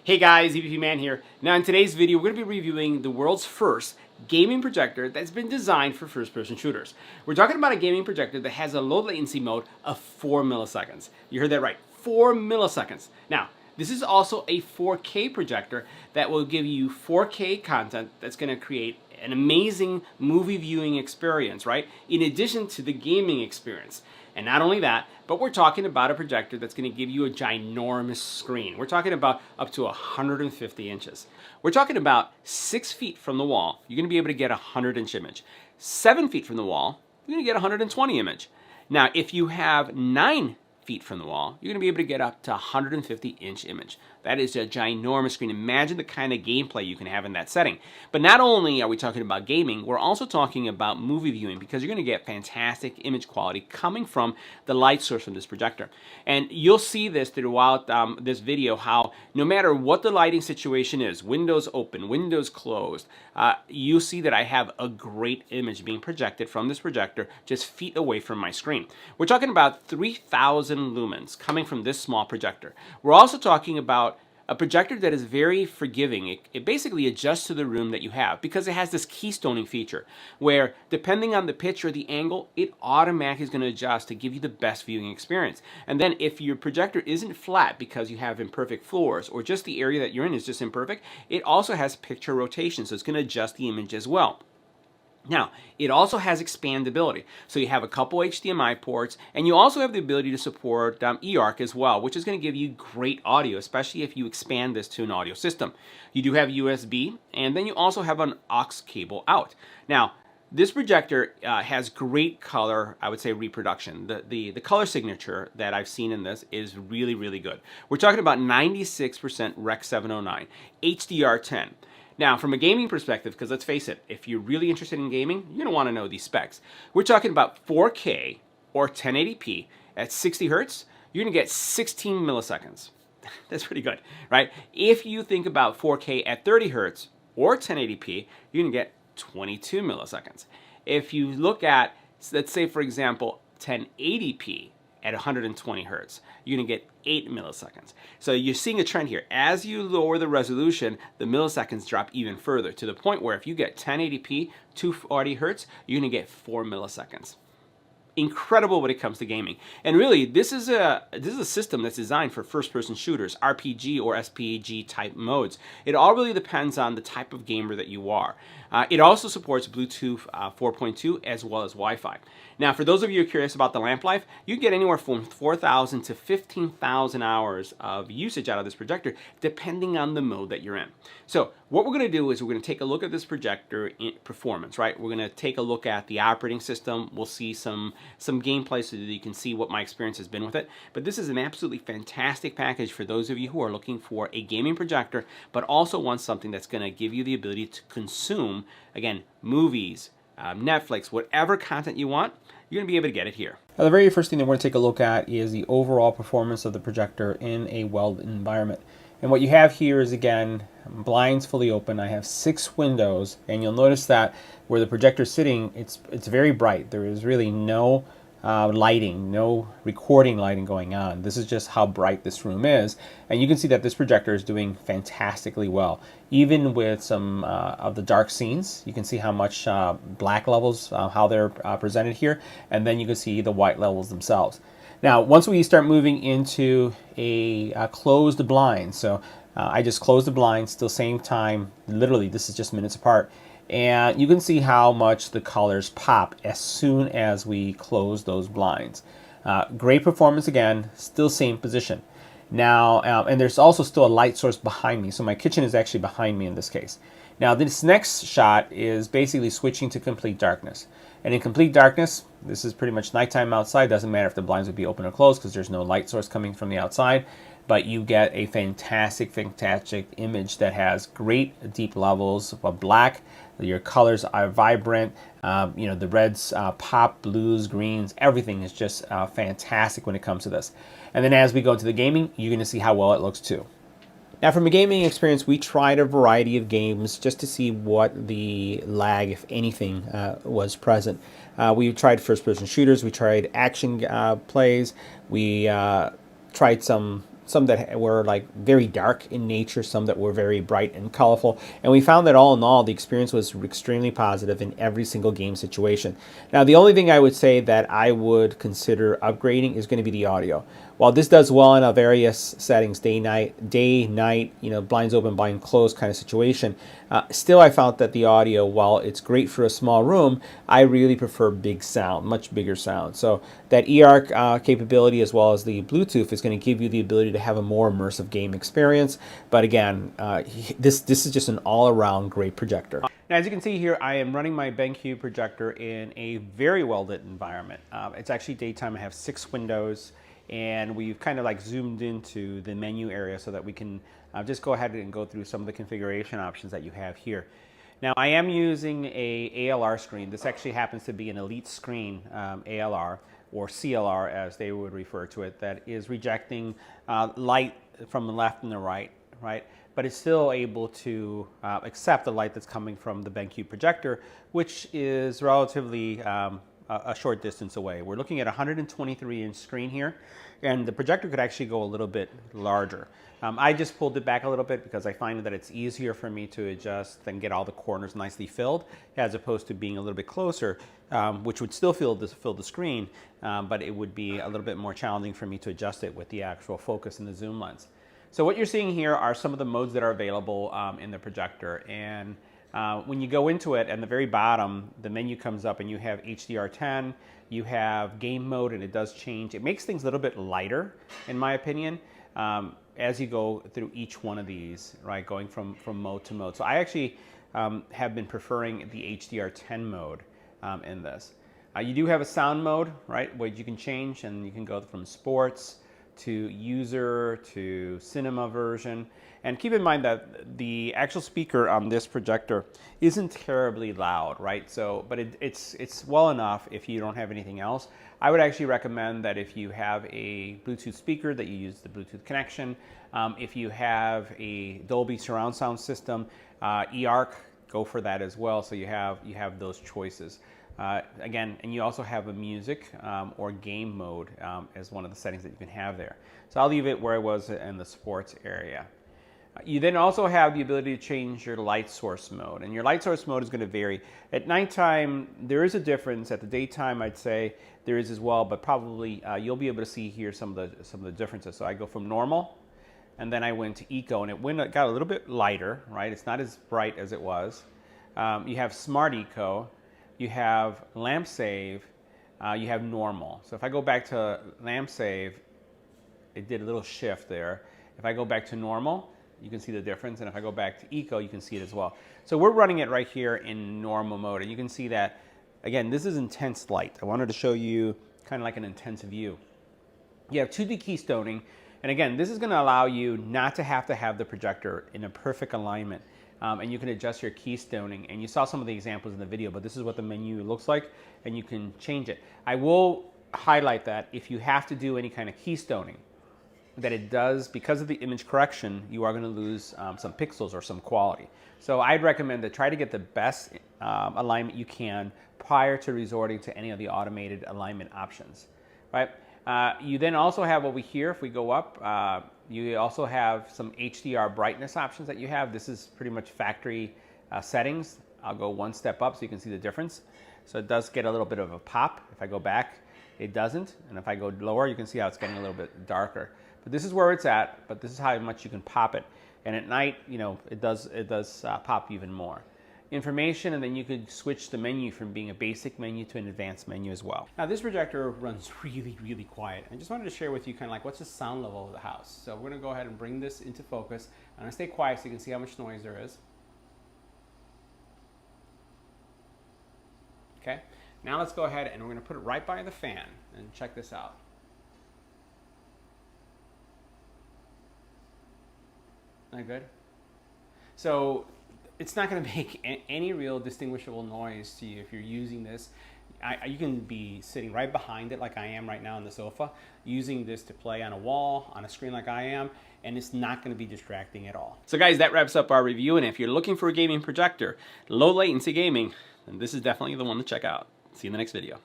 Hey guys, EVP Man here. Now in today's video, we're going to be reviewing the world's first gaming projector that's been designed for first-person shooters. We're talking about a gaming projector that has a low latency mode of 4 milliseconds. You heard that right, 4 milliseconds. Now, this is also a 4K projector that will give you 4K content that's going to create an amazing movie viewing experience, right? In addition to the gaming experience. And not only that, but we're talking about a projector that's going to give you a ginormous screen. We're talking about up to 150 inches. We're talking about 6 feet from the wall, you're going to be able to get a 100-inch image. 7 feet from the wall, you're going to get a 120 image. Now, if you have 9 feet from the wall, you're going to be able to get up to 150-inch image. That is a ginormous screen. Imagine the kind of gameplay you can have in that setting. But not only are we talking about gaming, we're also talking about movie viewing because you're going to get fantastic image quality coming from the light source from this projector. And you'll see this throughout this video how no matter what the lighting situation is, windows open, windows closed, you'll see that I have a great image being projected from this projector just feet away from my screen. We're talking about 3,000 lumens coming from this small projector. We're also talking about a projector that is very forgiving. It basically adjusts to the room that you have because it has this keystoning feature where depending on the pitch or the angle, it automatically is going to adjust to give you the best viewing experience. And then if your projector isn't flat because you have imperfect floors or just the area that you're in is just imperfect, it also has picture rotation, so it's going to adjust the image as well. Now, it also has expandability. So you have a couple HDMI ports, and you also have the ability to support eARC as well, which is going to give you great audio, especially if you expand this to an audio system. You do have USB, and then you also have an aux cable out. Now, this projector has great color, I would say, reproduction. The color signature that I've seen in this is really, really good. We're talking about 96% Rec 709, HDR 10. Now, from a gaming perspective, because let's face it, if you're really interested in gaming, you're going to want to know these specs. We're talking about 4K or 1080p at 60 hertz, you're going to get 16 milliseconds. That's pretty good, right? If you think about 4K at 30 hertz or 1080p, you're going to get 22 milliseconds. If you look at, let's say, for example, 1080p at 120 hertz, you're going to get 8 milliseconds. So you're seeing a trend here. As you lower the resolution, the milliseconds drop even further to the point where if you get 1080p, 240 hertz, you're going to get 4 milliseconds. Incredible when it comes to gaming. And really, this is a system that's designed for first-person shooters, RPG or SPG type modes. It all really depends on the type of gamer that you are. It also supports Bluetooth 4.2 as well as Wi-Fi. Now, for those of you who are curious about the lamp life, you get anywhere from 4,000 to 15,000 hours of usage out of this projector, depending on the mode that you're in. So what we're going to do is we're going to take a look at this projector in performance, right? We're going to take a look at the operating system. We'll see some gameplay so that you can see what my experience has been with it. But this is an absolutely fantastic package for those of you who are looking for a gaming projector, but also want something that's going to give you the ability to consume, again, movies, Netflix, whatever content you want, you're going to be able to get it here. Now, the very first thing that we're going to take a look at is the overall performance of the projector in a welded environment. And what you have here is, again, blinds fully open. I have 6 windows, and you'll notice that where the projector is sitting, it's very bright. There is really no lighting, no recording lighting going on. This is just how bright this room is, and you can see that this projector is doing fantastically well. Even with some of the dark scenes, you can see how much black levels, how they're presented here, and then you can see the white levels themselves. Now, once we start moving into a closed blind, so I just closed the blind, still same time, literally this is just minutes apart, and you can see how much the colors pop as soon as we close those blinds. Great performance again, still same position. Now, and there's also still a light source behind me, so my kitchen is actually behind me in this case. Now, this next shot is basically switching to complete darkness. And in complete darkness, this is pretty much nighttime outside. Doesn't matter if the blinds would be open or closed because there's no light source coming from the outside. But you get a fantastic image that has great deep levels of black. Your colors are vibrant. You know, the reds pop, blues, greens, everything is just fantastic when it comes to this. And then as we go into the gaming, you're going to see how well it looks too. Now, from a gaming experience, we tried a variety of games just to see what the lag, if anything, was present. We tried first-person shooters, we tried action plays, we tried some some that were like very dark in nature, some that were very bright and colorful. And we found that all in all, the experience was extremely positive in every single game situation. Now, the only thing I would say that I would consider upgrading is going to be the audio. While this does well in various settings, day, night, you know, blinds open, blind closed kind of situation, still I found that the audio, while it's great for a small room, I really prefer big sound, much bigger sound. So that eARC capability as well as the Bluetooth is going to give you the ability to have a more immersive game experience. But again, this is just an all-around great projector. Now, as you can see here, I am running my BenQ projector in a very well-lit environment. It's actually daytime. I have 6 windows, and we've kind of like zoomed into the menu area so that we can just go ahead and go through some of the configuration options that you have here. Now, I am using a ALR screen. This actually happens to be an Elite screen ALR, or CLR as they would refer to it, that is rejecting light from the left and the right, but it's still able to accept the light that's coming from the BenQ projector, which is relatively a short distance away. We're looking at a 123-inch screen here, and the projector could actually go a little bit larger. I just pulled it back a little bit because I find that it's easier for me to adjust and get all the corners nicely filled, as opposed to being a little bit closer, which would still fill the screen, but it would be a little bit more challenging for me to adjust it with the actual focus and the zoom lens. So what you're seeing here are some of the modes that are available in the projector, and when you go into it, at the very bottom, the menu comes up and you have HDR10, you have game mode, and it does change. It makes things a little bit lighter, in my opinion, as you go through each one of these, right, going from mode to mode. So I actually have been preferring the HDR10 mode in this. You do have a sound mode, right, where you can change, and you can go from sports to user to cinema version. And keep in mind that the actual speaker on this projector isn't terribly loud, right? So, but it's well enough if you don't have anything else. I would actually recommend that if you have a Bluetooth speaker, that you use the Bluetooth connection. If you have a Dolby surround sound system, eARC, go for that as well. So you have those choices. Again, and you also have a music or game mode as one of the settings that you can have there. So I'll leave it where I was in the sports area. You then also have the ability to change your light source mode, and your light source mode is going to vary. At nighttime, there is a difference. At the daytime, I'd say there is as well, but probably you'll be able to see here some of the differences. So I go from normal, and then I went to eco, and it got a little bit lighter, right? It's not as bright as it was. You have smart eco, you have lamp save, you have normal. So if I go back to lamp save, it did a little shift there. If I go back to normal, you can see the difference, and if I go back to eco, you can see it as well. So we're running it right here in normal mode, and you can see that, again, this is intense light. I wanted to show you kind of like an intense view. You have 2D keystoning, and again, this is going to allow you not to have the projector in a perfect alignment, and you can adjust your keystoning, and you saw some of the examples in the video, but this is what the menu looks like, and you can change it. I will highlight that if you have to do any kind of keystoning, that it does, because of the image correction, you are going to lose some pixels or some quality. So I'd recommend to try to get the best alignment you can prior to resorting to any of the automated alignment options, right? You then also have over here, if we go up, you also have some HDR brightness options that you have. This is pretty much factory settings. I'll go one step up so you can see the difference. So it does get a little bit of a pop. If I go back, it doesn't. And if I go lower, you can see how it's getting a little bit darker. But this is where it's at, but this is how much you can pop it. And at night, you know, it does pop even more. Information, and then you could switch the menu from being a basic menu to an advanced menu as well. Now this projector runs really, really quiet. I just wanted to share with you kind of like what's the sound level of the house. So we're gonna go ahead and bring this into focus. I'm gonna stay quiet so you can see how much noise there is. Okay, now let's go ahead and we're gonna put it right by the fan and check this out. Not good? So it's not going to make any real distinguishable noise to you if you're using this. You can be sitting right behind it like I am right now on the sofa, using this to play on a wall, on a screen like I am, and it's not going to be distracting at all. So guys, that wraps up our review, and if you're looking for a gaming projector, low latency gaming, then this is definitely the one to check out. See you in the next video.